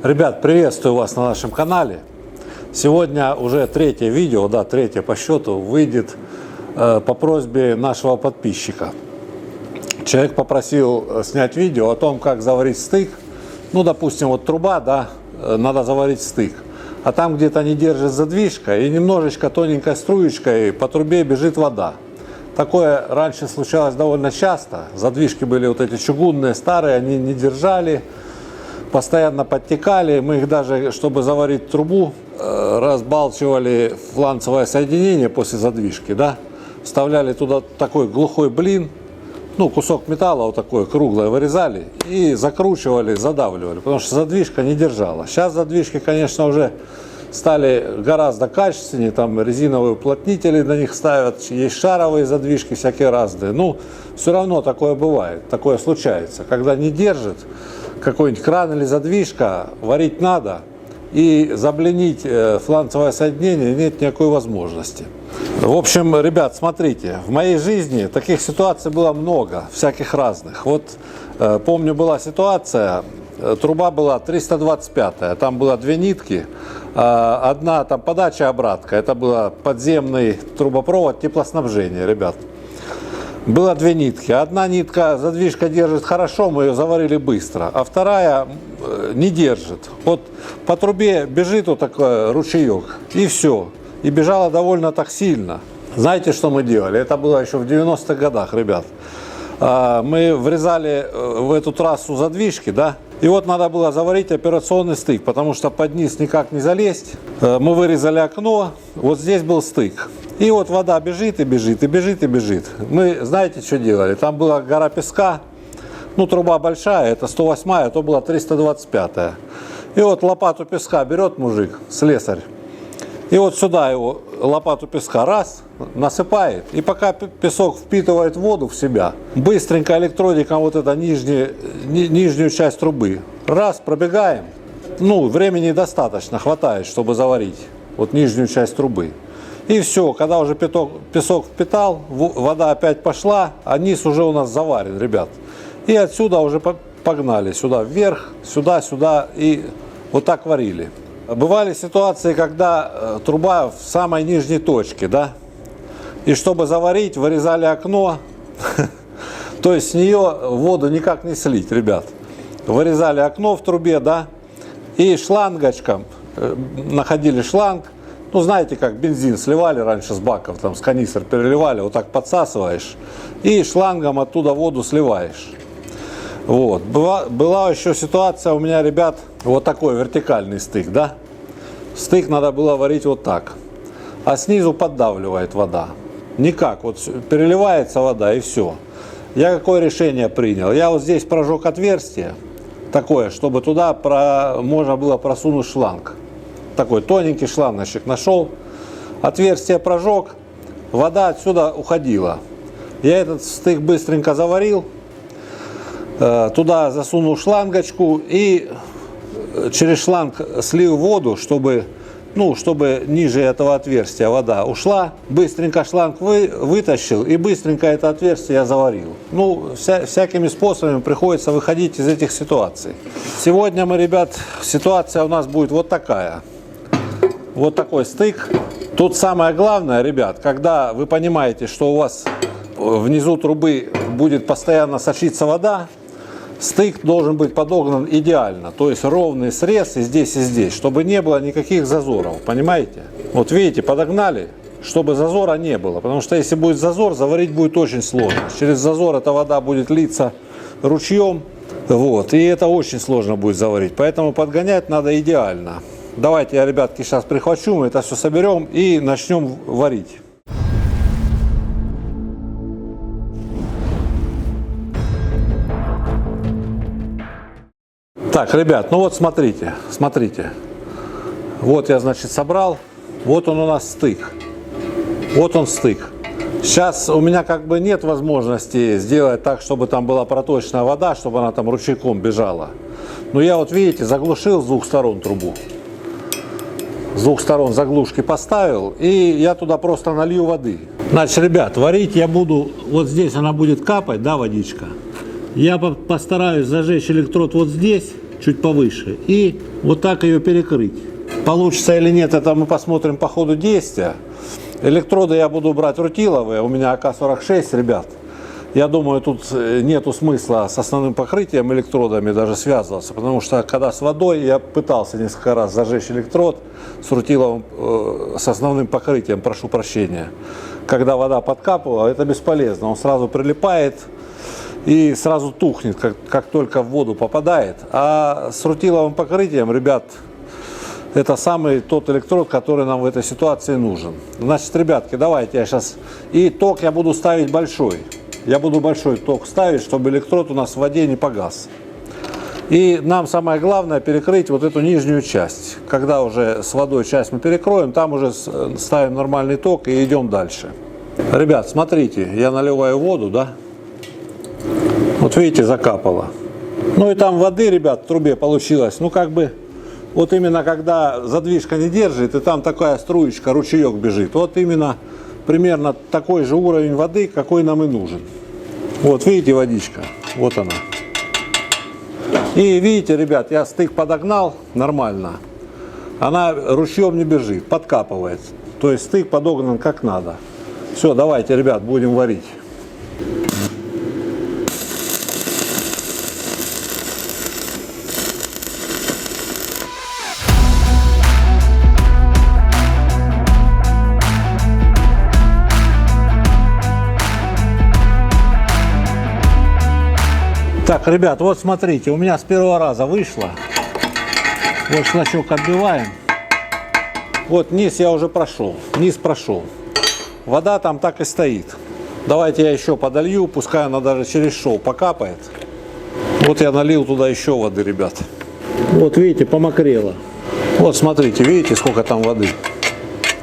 Ребят, приветствую вас на нашем канале. Сегодня уже третье видео, третье по счету, выйдет по просьбе нашего подписчика. Человек попросил снять видео о том, как заварить стейк. Ну, допустим, вот труба, надо заварить стейк. А там где-то не держит задвижка и немножечко тоненькой струечкой по трубе бежит вода. Такое раньше случалось довольно часто. Задвижки были вот эти чугунные, старые, они не держали. Постоянно подтекали, мы их даже, чтобы заварить трубу, разбалчивали фланцевое соединение после задвижки, вставляли туда такой глухой блин, кусок металла вот такой круглый вырезали и закручивали, задавливали, потому что задвижка не держала. Сейчас задвижки, конечно, уже стали гораздо качественнее, там резиновые уплотнители на них ставят, есть шаровые задвижки всякие разные, все равно такое бывает, такое случается, когда не держит какой-нибудь кран или задвижка, варить надо, и заблинить фланцевое соединение нет никакой возможности. В общем, ребят, смотрите, в моей жизни таких ситуаций было много, всяких разных. Вот помню, была ситуация, труба была 325-я, там было две нитки, одна там подача-обратка, это был подземный трубопровод теплоснабжения, ребят. Было две нитки. Одна нитка, задвижка держит хорошо, мы ее заварили быстро, а вторая не держит. Вот по трубе бежит вот такой ручеек, и все. И бежала довольно так сильно. Знаете, что мы делали? Это было еще в 90-х годах, ребят. Мы врезали в эту трассу задвижки, и вот надо было заварить операционный стык, потому что под низ никак не залезть. Мы вырезали окно, вот здесь был стык. И вот вода бежит и бежит, и бежит, и бежит. Мы, знаете, что делали? Там была гора песка, труба большая, это 108-я, а то была 325-я. И вот лопату песка берет мужик, слесарь, и вот сюда его лопату песка раз, насыпает, и пока песок впитывает воду в себя, быстренько электродиком вот это нижнюю часть трубы, раз, пробегаем, времени достаточно, хватает, чтобы заварить вот нижнюю часть трубы. И все, когда уже песок впитал, вода опять пошла, а низ уже у нас заварен, ребят. И отсюда уже погнали, сюда вверх, сюда, и вот так варили. Бывали ситуации, когда труба в самой нижней точке, и чтобы заварить, вырезали окно, то есть с нее воду никак не слить, ребят. Вырезали окно в трубе, и шлангочком, находили шланг, знаете, как бензин сливали раньше с баков, там с канистр переливали, вот так подсасываешь, и шлангом оттуда воду сливаешь. Вот. Была еще ситуация у меня, ребят, вот такой вертикальный стык, Стык надо было варить вот так, а снизу поддавливает вода. Никак, вот переливается вода и все. Я какое решение принял? Я вот здесь прожег отверстие такое, чтобы туда можно было просунуть шланг. Такой тоненький шлангочек нашел, отверстие прожег, вода отсюда уходила. Я этот стык быстренько заварил, туда засунул шлангочку и через шланг слил воду, чтобы ниже этого отверстия вода ушла. Быстренько шланг вытащил и быстренько это отверстие я заварил. Всякими способами приходится выходить из этих ситуаций. Сегодня мы, ребят, ситуация у нас будет вот такая. Вот такой стык. Тут самое главное, ребят, когда вы понимаете, что у вас внизу трубы будет постоянно сочиться вода, стык должен быть подогнан идеально, то есть ровный срез и здесь, чтобы не было никаких зазоров, понимаете? Вот видите, подогнали, чтобы зазора не было, потому что если будет зазор, заварить будет очень сложно. Через зазор эта вода будет литься ручьем, и это очень сложно будет заварить, поэтому подгонять надо идеально. Давайте я, ребятки, сейчас прихвачу, мы это все соберем и начнем варить. Так, ребят, смотрите. Вот я, значит, собрал. Вот он у нас стык. Вот он стык. Сейчас у меня нет возможности сделать так, чтобы там была проточная вода, чтобы она там ручейком бежала. Но я видите, заглушил с двух сторон трубу. С двух сторон заглушки поставил, и я туда просто налью воды. Значит, ребят, варить я буду, вот здесь она будет капать, водичка. Я постараюсь зажечь электрод вот здесь, чуть повыше. И вот так ее перекрыть. Получится или нет, это мы посмотрим по ходу действия. Электроды я буду брать рутиловые, у меня АК-46, ребят. Я думаю, тут нету смысла с основным покрытием электродами даже связываться, потому что когда с водой, я пытался несколько раз зажечь электрод с рутиловым, с основным покрытием, прошу прощения. Когда вода подкапывала, это бесполезно, он сразу прилипает и сразу тухнет, как только в воду попадает. А с рутиловым покрытием, ребят, это самый тот электрод, который нам в этой ситуации нужен. Значит, ребятки, давайте я сейчас... И ток я буду ставить большой. Я буду большой ток ставить, чтобы электрод у нас в воде не погас. И нам самое главное перекрыть вот эту нижнюю часть. Когда уже с водой часть мы перекроем, там уже ставим нормальный ток и идем дальше. Ребят, смотрите, я наливаю воду, да? Вот видите, закапало. Ну и там воды, ребят, в трубе получилось, ну как бы... Вот именно когда задвижка не держит, и там такая струечка, ручеек бежит, вот именно примерно такой же уровень воды, какой нам и нужен. Вот видите, водичка, вот она. И видите, ребят, я стык подогнал нормально, она ручьем не бежит, подкапывает. То есть стык подогнан как надо. Все, давайте, ребят, будем варить. Так, ребят, вот смотрите, у меня с первого раза вышло. Вот шлачок отбиваем. Вот низ я уже прошел, низ прошел. Вода там так и стоит. Давайте я еще подолью, пускай она даже через шов покапает. Вот я налил туда еще воды, ребят. Вот видите, помокрело. Вот смотрите, видите, сколько там воды.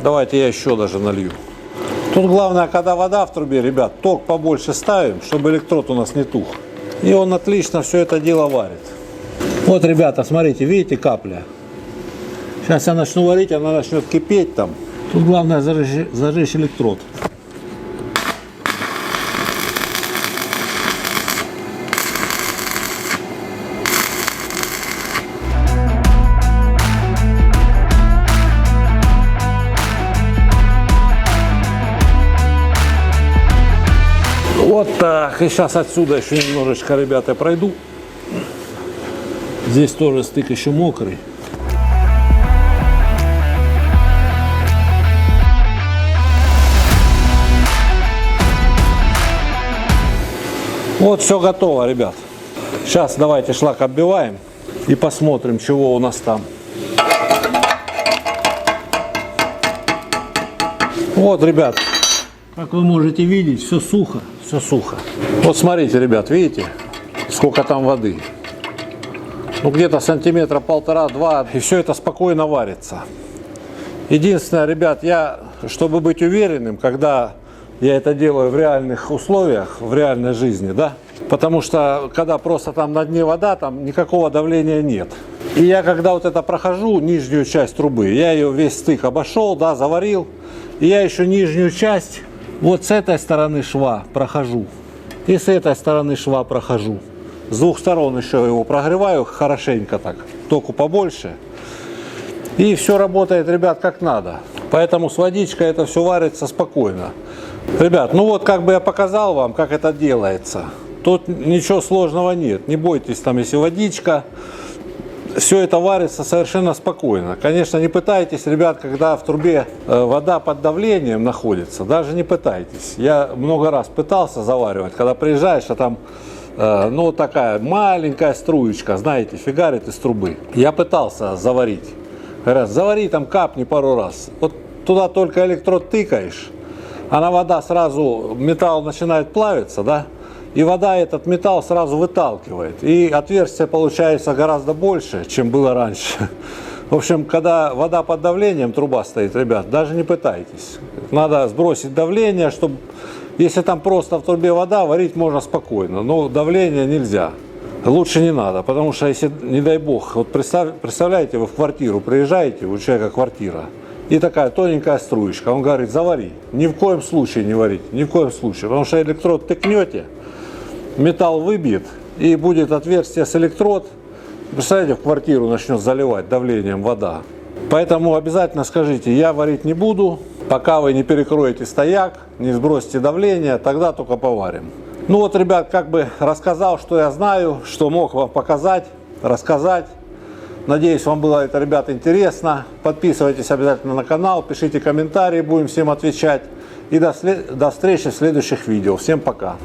Давайте я еще даже налью. Тут главное, когда вода в трубе, ребят, ток побольше ставим, чтобы электрод у нас не тух. И он отлично все это дело варит. Вот, ребята, смотрите, видите, капля. Сейчас я начну варить, она начнет кипеть там. Тут главное зажечь электрод. Вот так. И сейчас отсюда еще немножечко, ребята, пройду. Здесь тоже стык еще мокрый. Вот все готово, ребят. Сейчас давайте шлак оббиваем и посмотрим, чего у нас там. Вот, ребят, как вы можете видеть, все сухо, все сухо. Вот смотрите, ребят, видите, сколько там воды. Ну, где-то сантиметра полтора-два, и все это спокойно варится. Единственное, ребят, чтобы быть уверенным, когда я это делаю в реальных условиях, в реальной жизни, да, потому что, когда просто там на дне вода, там никакого давления нет. И я, когда вот это прохожу, нижнюю часть трубы, я ее весь стык обошел, да, заварил, и я еще нижнюю часть вот с этой стороны шва прохожу, и с этой стороны шва прохожу. С двух сторон еще его прогреваю хорошенько так, току побольше. И все работает, ребят, как надо. Поэтому с водичкой это все варится спокойно. Ребят, ну вот как бы я показал вам, как это делается. Тут ничего сложного нет. Не бойтесь там, если водичка. Все это варится совершенно спокойно. Конечно, не пытайтесь, ребят, когда в трубе вода под давлением находится. Даже не пытайтесь. Я много раз пытался заваривать. Когда приезжаешь, а там ну вот такая маленькая струечка, знаете, фигарит из трубы. Я пытался заварить. Говорят, завари там, капни пару раз. Вот туда только электрод тыкаешь, она вода сразу, металл начинает плавиться, да, и вода этот металл сразу выталкивает. И отверстие получается гораздо больше, чем было раньше. В общем, когда вода под давлением, труба стоит, ребят, даже не пытайтесь. Надо сбросить давление, чтобы, если там просто в трубе вода, варить можно спокойно, но давление нельзя. Лучше не надо, потому что если, не дай бог, вот представляете, вы в квартиру приезжаете, у человека квартира, и такая тоненькая струечка, он говорит, завари. Ни в коем случае не варить, ни в коем случае, потому что электрод тыкнете, металл выбьет, и будет отверстие с электрод, Представляете, в квартиру начнет заливать давлением вода. Поэтому обязательно скажите, я варить не буду, пока вы не перекроете стояк, не сбросите давление, тогда только поварим. Ну вот, ребят, как бы рассказал, что я знаю, что мог вам показать, рассказать. Надеюсь, вам было это, ребят, интересно. Подписывайтесь обязательно на канал, пишите комментарии, будем всем отвечать. И до встречи в следующих видео. Всем пока!